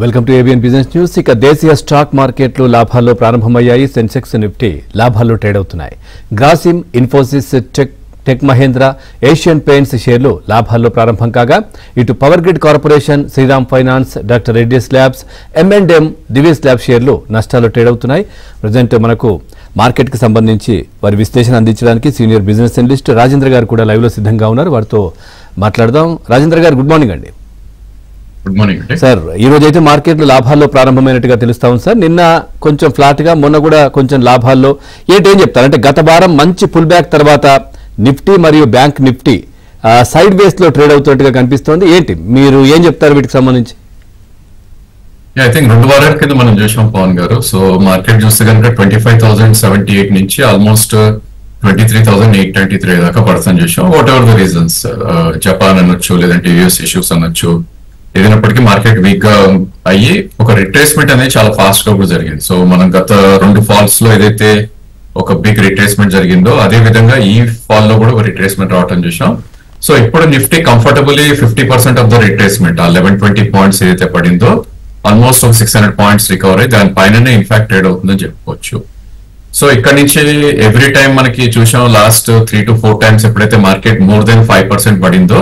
Welcome to ABN business news. ఇక దేశీయ stock మార్కెట్లు లాభాల్లో ప్రారంభమయ్యాయి. సెన్సెక్స్ నిఫ్టీ లాభాల్లో ట్రేడ్ అవుతున్నాయి. Grasim, Infosys, Tech Mahindra, Asian Paints షేర్లు లాభాల్లో ప్రారంభం కాగా ఇటు Power Grid Corporation, Shriram Finance, doctor Reddy's labs, M&M, Divi's lab షేర్లు నష్టాల్లో ట్రేడ్ అవుతున్నాయి. ప్రజెంట్ మనకు మార్కెట్కి సంబంధించి వారి విశ్లేషణ అందించడానికి సీనియర్ బిజినెస్ అనలిస్ట్ రాజేంద్ర గారు కూడా లైవ్లో సిద్ధంగా ఉన్నారు. వారితో మాట్లాడదాం. రాజేంద్ర గారు, గుడ్ మార్నింగ్ అండి. Good morning sir. ఈ రోజు అయితే మార్కెట్లు లాభాల్లో ప్రారంభమైనట్టుగా తెలుస్తా ఉంది సార్. నిన్న కొంచెం ఫ్లాట్ గా, మొన్న కూడా కొంచెం లాభాల్లో. ఏం చెప్తారు అంటే గత వారం మంచి పుల్ బ్యాక్ తర్వాత నిఫ్టీ మరియు బ్యాంక్ నిఫ్టీ సైడ్ వేస్ లో ట్రేడ్ అవుతున్నట్టుగా కనిపిస్తోంది. ఏంటి మీరు ఏం చెప్తారు వీటికి సంబంధించి? ఐ థింక్ 2 వారాల కింద మనం చూసాం పవన్ గారు. సో మార్కెట్ చూస్తే కనుక 25,078 నుంచి ఆల్మోస్ట్ 23,893 దాకా పర్సన్ చూసాం. What ever the reasons, Japan అనొచ్చు, లేదంటే యూఎస్ ఇష్యూస్ అనొచ్చు, ఏదైనప్పటికీ మార్కెట్ వీక్ గా అయ్యి ఒక రిట్రేస్మెంట్ అనేది చాలా ఫాస్ట్ గా కూడా జరిగింది. సో మనం గత 2 ఫాల్స్ లో ఏదైతే ఒక బిగ్ రిట్రేస్మెంట్ జరిగిందో అదే విధంగా ఈ ఫాల్ లో కూడా ఒక రిట్రేస్మెంట్ రావటం చూసాం. సో ఇప్పుడు Nifty comfortably 50% of the retracement, ఆ 1120 పాయింట్స్ ఏదైతే పడిందో ఆల్మోస్ట్ ఒక 600 పాయింట్స్ రికవర్ అయ్యి దాని పైననే ఇన్ఫాక్ట్ ట్రేడ్ అవుతుందని చెప్పుకోవచ్చు. సో ఇక్కడ నుంచి ఎవ్రీ టైం మనకి చూసాం లాస్ట్ 3 to 4 టైమ్స్ ఎప్పుడైతే మార్కెట్ మోర్ దెన్ 5% పడిందో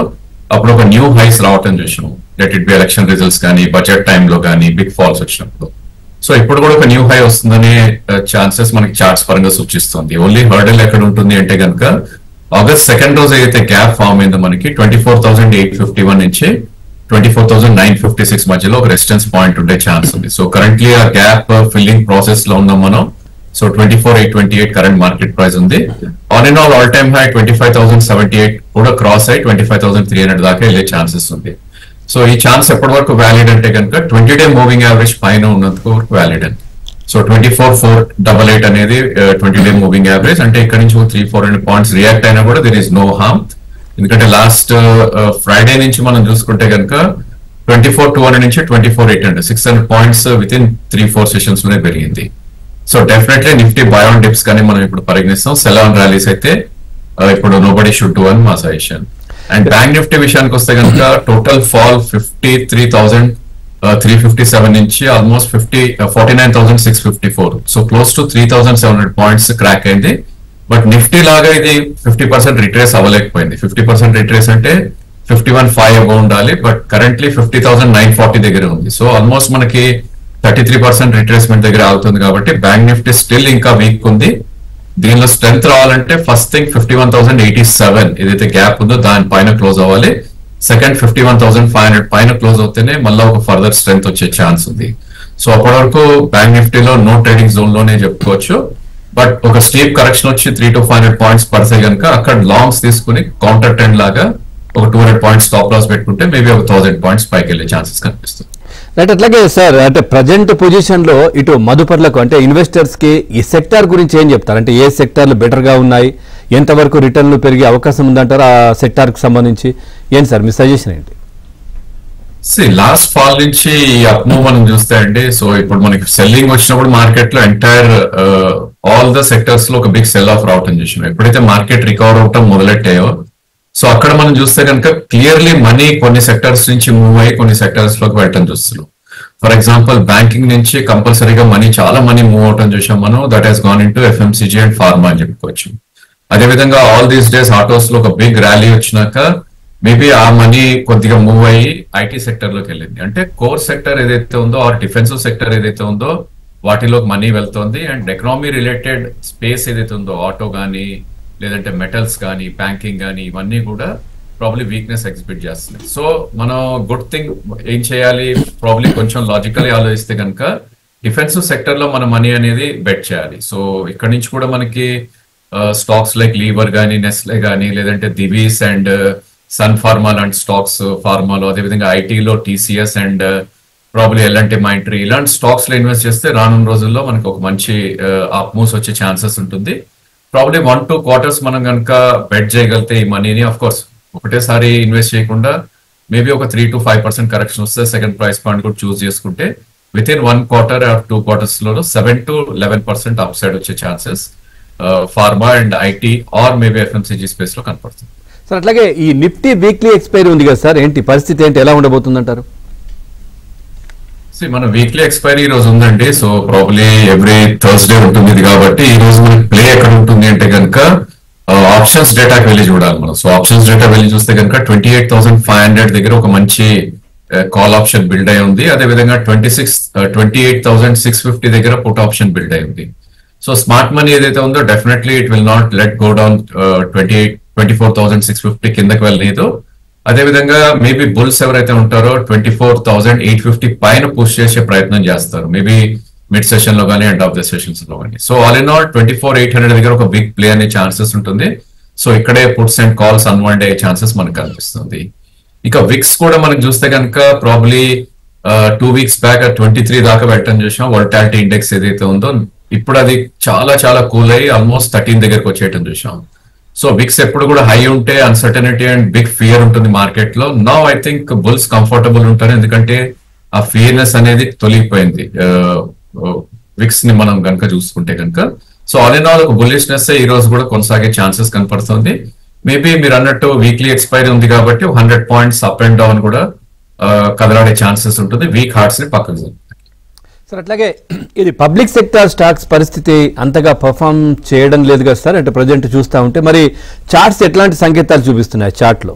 అప్పుడు ఒక న్యూ హైస్ రావటం చూసాం. Let it be election results కానీ, బడ్జెట్ టైంలో కానీ బిగ్ ఫాల్స్ వచ్చినప్పుడు. సో ఇప్పుడు కూడా ఒక న్యూ హై వస్తుందనే ఛాన్సెస్ మనకి చార్ట్స్ పరంగా సూచిస్తుంది. ఓన్లీ హర్డల్ ఎక్కడ ఉంటుంది అంటే కనుక ఆగస్ట్ 2nd రోజు ఏదైతే గ్యాప్ ఫామ్ అయిందో మనకి 24,851 నుంచి 24,956 మధ్యలో ఒక రెసిస్టెన్స్ పాయింట్ ఉండే ఛాన్స్ ఉంది. సో కరెంట్లీ ఆ గ్యాప్ ఫిల్లింగ్ ప్రాసెస్ లో ఉన్నాం మనం. సో 24,828 కరెంట్ మార్కెట్ ప్రైస్ ఉంది. On and all time high 25,078 కూడా క్రాస్ అయ్యి 25,300 దాకా వెళ్ళే ఛాన్సెస్ ఉంది. సో ఈ ఛాన్స్ ఎప్పటి వరకు వ్యాలిడ్ అంటే కనుక 20-day మూవింగ్ యావరేజ్ పైన ఉన్నంత వరకు వ్యాలిడ్ అండి. సో 24,488 అనేది 20-day మూవింగ్ యావరేజ్. అంటే ఇక్కడ నుంచి 300-400 పాయింట్స్ రియాక్ట్ అయినా కూడా దెర్ ఈస్ నో హార్మ్. ఎందుకంటే లాస్ట్ ఫ్రైడే నుంచి మనం చూసుకుంటే కనుక 24,200 నుంచి 24,800 600 పాయింట్స్ విత్ ఇన్ 3-4 సెషన్స్ లోనే పెరిగింది. So definitely Nifty by on dips కానీ మనం ఇప్పుడు పరిగణిస్తాం. సెల్ ఆన్ ర్యాలీస్ అయితే ఇప్పుడు నోబడీ షుడ్ డు అని మా సజెషన్. అండ్ బ్యాంక్ నిఫ్టీ విషయానికి వస్తే కనుక టోటల్ ఫాల్ 53,357 నుంచి almost 49,654. So close to 3,700 points crack అయింది. బట్ నిఫ్టీ లాగా ఇది 50% రిట్రేస్ అవ్వలేకపోయింది. 50% రిట్రేస్ అంటే 51,500 అబౌ ఉండాలి. బట్ కరెంట్లీ 50,940 దగ్గర ఉంది. సో ఆల్మోస్ట్ మనకి 33% రిట్రేస్మెంట్ దగ్గర అవుతుంది. కాబట్టి బ్యాంక్ నిఫ్టీ స్టిల్ ఇంకా వీక్ ఉంది. దీనిలో స్ట్రెంత్ రావాలంటే ఫస్ట్ థింగ్ 51,087 ఏదైతే గ్యాప్ ఉందో దాని పైన క్లోజ్ అవ్వాలి. సెకండ్ 51,500 పైన క్లోజ్ అవుతేనే మళ్ళీ ఒక ఫర్దర్ స్ట్రెంత్ వచ్చే ఛాన్స్ ఉంది. సో అప్పటి వరకు బ్యాంక్ నిఫ్టీలో నో ట్రేడింగ్ జోన్ లోనే చెప్పుకోవచ్చు. బట్ ఒక స్టీప్ కరెక్షన్ వచ్చి 300 to 500 పాయింట్స్ పడితే కనుక అక్కడ లాంగ్స్ తీసుకుని కౌంటర్ ట్రెండ్ లాగా ఒక 200 పాయింట్స్ స్టాప్ లాస్ పెట్టుకుంటే మేబీ ఒక 1,000 పాయింట్స్ పైకి వెళ్ళే ఛాన్సెస్ కనిపిస్తుంది. రైట్. అట్లాగే సార్, అంటే ప్రజెంట్ పొజిషన్ లో ఇటు మదుపర్లకు అంటే ఇన్వెస్టర్స్ కి ఈ సెక్టార్ గురించి ఏం చెప్తారు? అంటే ఏ సెక్టార్లు బెటర్ గా ఉన్నాయి, ఎంతవరకు రిటర్న్లు పెరిగే అవకాశం ఉందంటారు ఆ సెక్టార్ కి సంబంధించి? ఏంటి సార్ మీ సజెషన్ ఏంటి? లాస్ట్ ఫాల్ నుంచి అప్ మూవ్ మనం చూస్తే అండి, సో ఇప్పుడు మనకి సెల్లింగ్ వచ్చినప్పుడు మార్కెట్ లో ఎంటైర్ ఆల్ ద సెక్టర్స్ లో ఒక బిగ్ సెల్ ఆఫ్ రావటం చూసినాం. ఎప్పుడైతే మార్కెట్ రికవర్ అవటం మొదలెట్టాయో సో అక్కడ మనం చూస్తే కనుక క్లియర్లీ మనీ కొన్ని సెక్టర్స్ నుంచి మూవ్ అయ్యి కొన్ని సెక్టర్స్ లోకి వెళ్ళటం చూస్తున్నాం. ఫర్ ఎగ్జాంపుల్ బ్యాంకింగ్ నుంచి కంపల్సరీగా చాలా మనీ మూవ్ అవటం చూసాం మనం. That he's gone in to FMCG and pharma అని చెప్పుకోవచ్చు. అదేవిధంగా ఆల్ దీస్ డేస్ ఆటోస్ లో ఒక బిగ్ ర్యాలీ వచ్చినాక మేబీ ఆ మనీ కొద్దిగా మూవ్ అయ్యి ఐటీ సెక్టర్ లోకి వెళ్ళింది. అంటే కోర్ సెక్టర్ ఏదైతే ఉందో ఆర్ డిఫెన్సివ్ సెక్టర్ ఏదైతే ఉందో వాటిలోకి మనీ వెళ్తోంది. అండ్ ఎకనామీ రిలేటెడ్ స్పేస్ ఏదైతే ఉందో ఆటో కానీ, లేదంటే మెటల్స్ కానీ, బ్యాంకింగ్ కానీ, ఇవన్నీ కూడా ప్రాబ్లీ వీక్నెస్ ఎగ్జిబిట్ చేస్తున్నాయి. సో మనం గుడ్ థింగ్ ఏం చేయాలి, ప్రాబ్లీ కొంచెం లాజికల్లీ ఆలోచిస్తే కనుక డిఫెన్సివ్ సెక్టర్ లో మన మనీ అనేది బెట్ చేయాలి. సో ఇక్కడ నుంచి కూడా మనకి స్టాక్స్ లైక్ లీవర్ కానీ, నెస్లే కానీ, లేదంటే దివీస్ అండ్ సన్ ఫార్మా లాంటి స్టాక్స్ ఫార్మాలో, అదేవిధంగా ఐటీలో TCS and probably L&T Mindtree ఇలాంటి స్టాక్స్ లో ఇన్వెస్ట్ చేస్తే రానున్న రోజుల్లో మనకి ఒక మంచి అప్ మూవ్స్ వచ్చే ఛాన్సెస్ ఉంటుంది. ప్రాబ్లీ 1-2 quarters మనం కనుక బెట్ చేయగలిగితే ఈ మనీని, ఆఫ్ కోర్స్ ఒకటేసారి ఇన్వెస్ట్ చేయకుండా మేబీ ఒక 3 to 5% కరెక్షన్ వస్తే సెకండ్ ప్రైస్ పాయింట్ కూడా చూస్ చేసుకుంటే with in 1 quarter or 2 quarters లో 7 to 11% అప్ సైడ్ వచ్చే chances pharma and IT or maybe FMCG space లో కనపడుతుంది. సార్ అట్లాగే ఈ నిఫ్టీ వీక్లీ ఎక్స్పైరీ ఉంది కదా సార్, ఏంటి పరిస్థితి, ఏంటి ఎలా ఉండబోతుంది అంటారు? మన వీక్లీ ఎక్స్పైరీ ఈ రోజు ఉందండి. సో ప్రాబ్లీ ఎవ్రీ థర్స్డే ఉంటుంది ఇది కాబట్టి ఈ రోజు మనకి ప్లే ఎక్కడ ఉంటుంది అంటే కనుక ఆప్షన్స్ డేటాకి వెళ్ళి చూడాలి మనం. సో ఆప్షన్స్ డేటా వెళ్ళి చూస్తే కనుక 28,500 దగ్గర ఒక మంచి కాల్ ఆప్షన్ బిల్డ్ అయి ఉంది. అదే విధంగా 28,650 దగ్గర పుట్ ఆప్షన్ బిల్డ్ అయి ఉంది. సో స్మార్ట్ మనీ ఏదైతే ఉందో definitely it will not let go down 24,650 కిందకి వెళ్ళలేదు. అదేవిధంగా మేబీ బుల్స్ ఎవరైతే ఉంటారో 24,850 పైన పుష్ చేసే ప్రయత్నం చేస్తారు, మేబీ మిడ్ సెషన్ లో కానీ ఎండ్ ఆఫ్ ద సెషన్స్ లో కానీ. సో ఆల్ ఇన్ ఆల్ 24,800 దగ్గర ఒక బిగ్ ప్లే అనే ఛాన్సెస్ ఉంటుంది. సో ఇక్కడే పుట్స్ అండ్ కాల్స్ అన్వైండ్ అయ్యే ఛాన్సెస్ మనకు కనిపిస్తుంది. ఇక విక్స్ కూడా మనకు చూస్తే కనుక ప్రాబ్లీ 2 వీక్స్ బ్యాక్ 23 దాకా వెళ్ళటం చూసాం. వోల్టాలిటీ ఇండెక్స్ ఏదైతే ఉందో ఇప్పుడు అది చాలా చాలా కూల్ అయ్యి ఆల్మోస్ట్ 13 దగ్గరకు వచ్చేయటం చూసాం. సో విక్స్ ఎప్పుడు కూడా హై ఉంటే అన్సర్టనిటీ అండ్ బిగ్ ఫియర్ ఉంటుంది మార్కెట్ లో. Now I think bulls comfortable ఉంటారు, ఎందుకంటే ఆ ఫియర్నెస్ అనేది తొలగిపోయింది విక్స్ ని మనం కనుక చూసుకుంటే కనుక. సో ఆల్ ఇన్ ఆల్ ఒక బుల్లిష్నెస్ ఈ రోజు కూడా కొనసాగే ఛాన్సెస్ కనపడుతుంది. మేబీ మీరు అన్నట్టు వీక్లీ ఎక్స్పైరీ ఉంది కాబట్టి 100 పాయింట్స్ అప్ అండ్ డౌన్ కూడా కదలాడే ఛాన్సెస్ ఉంటుంది. వీక్ హార్ట్స్ ని పక్కకు. సార్ అట్లాగే ఇది పబ్లిక్ సెక్టార్ స్టాక్స్ పరిస్థితి అంతగా పర్ఫామ్ చేయడం లేదు కదా సార్, అంటే ప్రజెంట్ చూస్తూ ఉంటే మరి చార్ట్స్ ఎట్లాంటి సంకేతాలు చూపిస్తున్నాయి చార్ట్ లో?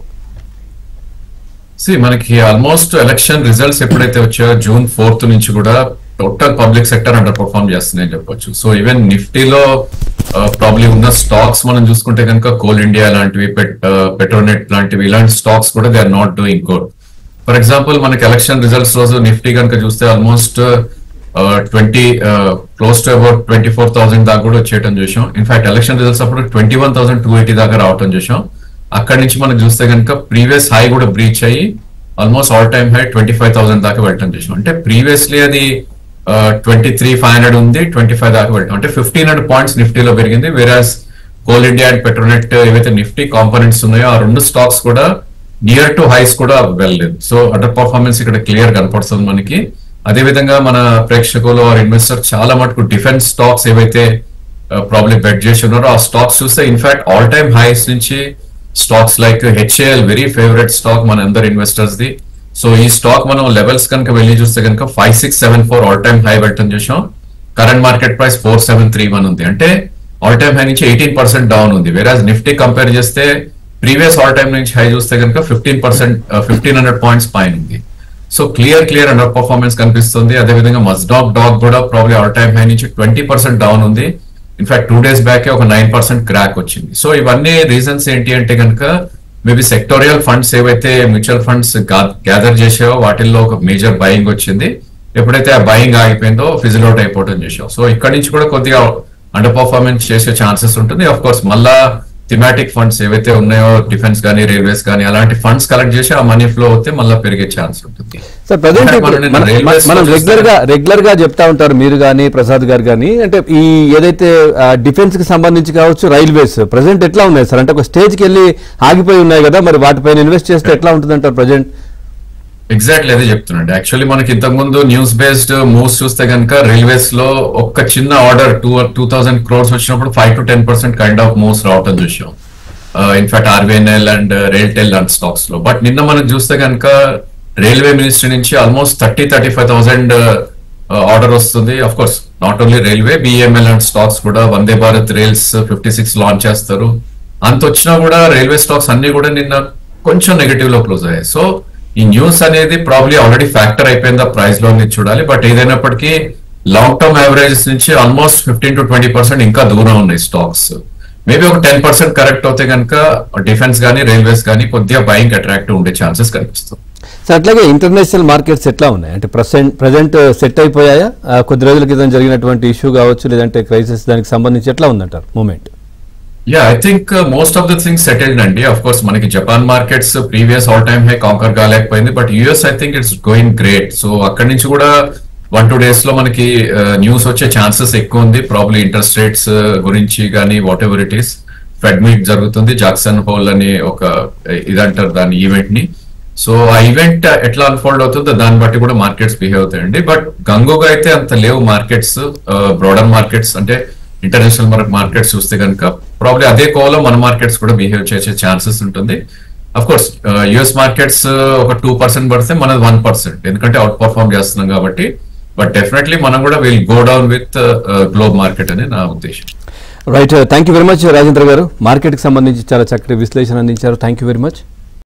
మనకి ఆల్మోస్ట్ ఎలక్షన్ రిజల్ట్స్ ఎప్పుడైతే వచ్చాయో June 4th నుంచి కూడా total public sector under perform చేస్తున్నాయని చెప్పొచ్చు. సో ఈవెన్ నిఫ్టీలో ప్రాబ్లీ ఉన్న స్టాక్స్ మనం చూసుకుంటే కనుక కోల్ ఇండియా లాంటివి, పెట్రోనెట్ లాంటివి, ఇలాంటి స్టాక్స్ కూడా they are not doing good. For example మనకి ఎలక్షన్ రిజల్ట్స్ రోజు నిఫ్టీ కనుక చూస్తే ఆల్మోస్ట్ 20 క్లోజ్ టు అబౌట్ 24,000 దాకా కూడా వచ్చేయటం చూసాం. ఇన్ఫాక్ట్ ఎలక్షన్ రిజల్ట్స్ అప్పుడు 21,280 దాకా రావటం చూసాం. అక్కడి నుంచి మనం చూస్తే కనుక ప్రీవియస్ హై కూడా బ్రీచ్ అయ్యి ఆల్మోస్ట్ ఆల్ టైమ్ హై 25,000 దాకా వెళ్ళటం చూసాం. అంటే ప్రీవియస్లీ అది 23,500 ఉంది, 25 దాకా వెళ్ళటం అంటే 1,500 పాయింట్స్ నిఫ్టీలో పెరిగింది. వేరాస్ కోల్ ఇండియా అండ్ పెట్రోనెట్ ఏవైతే నిఫ్టీ కాంపోనెంట్స్ ఉన్నాయో ఆ రెండు స్టాక్స్ కూడా నియర్ టు హైస్ కూడా వెళ్ళలేదు. సో అండర్ పర్ఫార్మెన్స్ ఇక్కడ క్లియర్ కనపడుతుంది మనకి. అదేవిధంగా మన ప్రేక్షకులు ఆర్ ఇన్వెస్టర్ చాలా మటుకు డిఫెన్స్ స్టాక్స్ ఏవైతే ప్రాబ్లమ్ బెట్ చేసి ఉన్నారో ఆ స్టాక్స్ చూస్తే ఇన్ఫాక్ట్ ఆల్ టైమ్ హైస్ నుంచి stocks like HAL very favourite stock మన అందరు ఇన్వెస్టర్స్ ది. సో ఈ స్టాక్ మనం లెవెల్స్ కనుక వెళ్ళి చూస్తే కనుక 5674 ఆల్ టైమ్ హై వెళ్ళటం చూసాం. కరెంట్ మార్కెట్ ప్రైస్ 4731 ఉంది, అంటే ఆల్ టైమ్ హై నుంచి 18% డౌన్ ఉంది. వేరాజ్ నిఫ్టీ కంపేర్ చేస్తే ప్రీవియస్ ఆల్ టైమ్ నుంచి హై చూస్తే కనుక 1500 పాయింట్స్ పైన ఉంది. సో క్లియర్ అండర్ పర్ఫార్మెన్స్ కనిపిస్తుంది. అదేవిధంగా మస్డాక్ డాగ్ కూడా ప్రాబ్లీ ఆల్ టైమ్ హై నుంచి 20% డౌన్ ఉంది. ఇన్ఫాక్ట్ 2 days బ్యాకే ఒక 9% క్రాక్ వచ్చింది. సో ఇవన్నీ రీజన్స్ ఏంటి అంటే కనుక మేబీ సెక్టోరియల్ ఫండ్స్ ఏవైతే మ్యూచువల్ ఫండ్స్ గ్యాదర్ చేసావో వాటిల్లో ఒక మేజర్ బయింగ్ వచ్చింది. ఎప్పుడైతే ఆ బయింగ్ ఆగిపోయిందో ఫిజిల్ అవుట్ అయిపోవడం చేసాం. సో ఇక్కడ నుంచి కూడా కొద్దిగా అండర్ పర్ఫార్మెన్స్ చేసే ఛాన్సెస్ ఉంటుంది. ఆఫ్ కోర్స్ మళ్ళా థిమాటిక్ ఫండ్స్ ఏవైతే ఉన్నాయో డిఫెన్స్ కానీ రైల్వేస్ కానీ అలాంటి ఫండ్స్ కలెక్ట్ చేసి ఆ మనీ ఫ్లో అవుతే మళ్ళీ పెరిగే ఛాన్స్ ఉంటుంది. సార్ ప్రజెంట్ మనం రెగ్యులర్ గా చెప్తా ఉంటారు మీరు కానీ ప్రసాద్ గారు కానీ, అంటే ఈ ఏదైతే డిఫెన్స్ కి సంబంధించి కావచ్చు రైల్వేస్ ప్రజెంట్ ఎట్లా ఉన్నాయి సార్? అంటే ఒక స్టేజ్ కి వెళ్ళి ఆగిపోయి ఉన్నాయి కదా, మరి వాటిపైన ఇన్వెస్ట్ చేస్తే ఎట్లా ఉంటుంది అంటారు ప్రజెంట్? ఎగ్జాక్ట్లీ అదే చెప్తున్నాండి. యాక్చువల్లీ మనకి ఇంతకు ముందు న్యూస్ బేస్డ్ మూవ్స్ చూస్తే కనుక రైల్వేస్ లో ఒక్క చిన్న ఆర్డర్ 2,000 crores వచ్చినప్పుడు 5 to 10% కైండ్ ఆఫ్ మూవ్స్ రావటం చూసాం. ఇన్ఫాక్ట్ RVNL అండ్ రైల్టెల్ లాంటి స్టాక్స్ లో. బట్ నిన్న మనం చూస్తే కనుక రైల్వే మినిస్ట్రీ నుంచి ఆల్మోస్ట్ 35,000 ఆర్డర్ వస్తుంది. Of course not only railway, BEML and stocks కూడా వందే భారత్ రైల్స్ 56 లాంచ్ చేస్తారు. అంత వచ్చినా కూడా రైల్వే స్టాక్స్ అన్ని కూడా నిన్న కొంచెం నెగటివ్ లో క్లోజ్ అయ్యాయి. సో ఈ న్యూస్ అనేది ప్రాబ్లీ ఆల్రెడీ ఫ్యాక్టర్ అయిపోయింది ప్రైస్ లో చూడాలి. బట్ ఏదైనప్పటికీ లాంగ్ టర్మ్ యావరేజ్ నుంచి ఆల్మోస్ట్ 15 to 20% ఇంకా దూరం ఉన్నాయి స్టాక్స్. మేబీ ఒక 10% కరెక్ట్ అవుతే కనుక డిఫెన్స్ కానీ రైల్వేస్ కానీ కొద్దిగా బయింగ్ అట్రాక్టివ్ ఉండే ఛాన్సెస్ కనిపిస్తుంది. సార్ అట్లాగే ఇంటర్నేషనల్ మార్కెట్స్ ఎట్లా ఉన్నాయి? అంటే ప్రజెంట్ సెట్ అయిపోయాయా? కొద్ది రోజుల క్రితం జరిగినటువంటి ఇష్యూ కావచ్చు లేదంటే క్రైసిస్ దానికి సంబంధించి ఎట్లా ఉందంటారు moment? I think most of the things settled అండి. అఫ్ కోర్స్ మనకి Japan markets previous all time high conquer కాలేకపోయింది. But US I think it's going great. So అక్కడి నుంచి కూడా 1-2 days లో మనకి న్యూస్ వచ్చే ఛాన్సెస్ ఎక్కువ ఉంది. ప్రాబ్లీ ఇంట్రెస్ట్ రేట్స్ గురించి కానీ what ever it is. Fed meet జరుగుతుంది, జాక్సన్ హోల్ అని ఒక ఇదంటారు దాని ఈవెంట్ ని. సో ఆ ఈవెంట్ ఎట్లా అన్ఫోల్డ్ అవుతుందో దాన్ని బట్టి కూడా మార్కెట్స్ బిహేవ్ అవుతాయండి. బట్ గంగోగా అయితే అంత లేవు మార్కెట్స్. బ్రాడర్ మార్కెట్స్ అంటే ఇంటర్నేషనల్ మార్కెట్స్ చూస్తే కనుక ప్రాబ్లీ అదే కోవలో మన మార్కెట్స్ కూడా బిహేవ్ చేసే ఛాన్సెస్ ఉంటుంది. అఫ్ కోర్స్ యుఎస్ మార్కెట్స్ ఒక 2% పడితే మనది 1%, ఎందుకంటే అవుట్ పర్ఫార్మ్ చేస్తున్నాం కాబట్టి. బట్ డెఫినెట్లీ మనం కూడా will go down with globe market అని నా ఉద్దేశం. Right, thank you very much Rajendra గారు. మార్కెట్కి సంబంధించి చాలా చక్కటి విశ్లేషణ అందించారు. Thank you very much.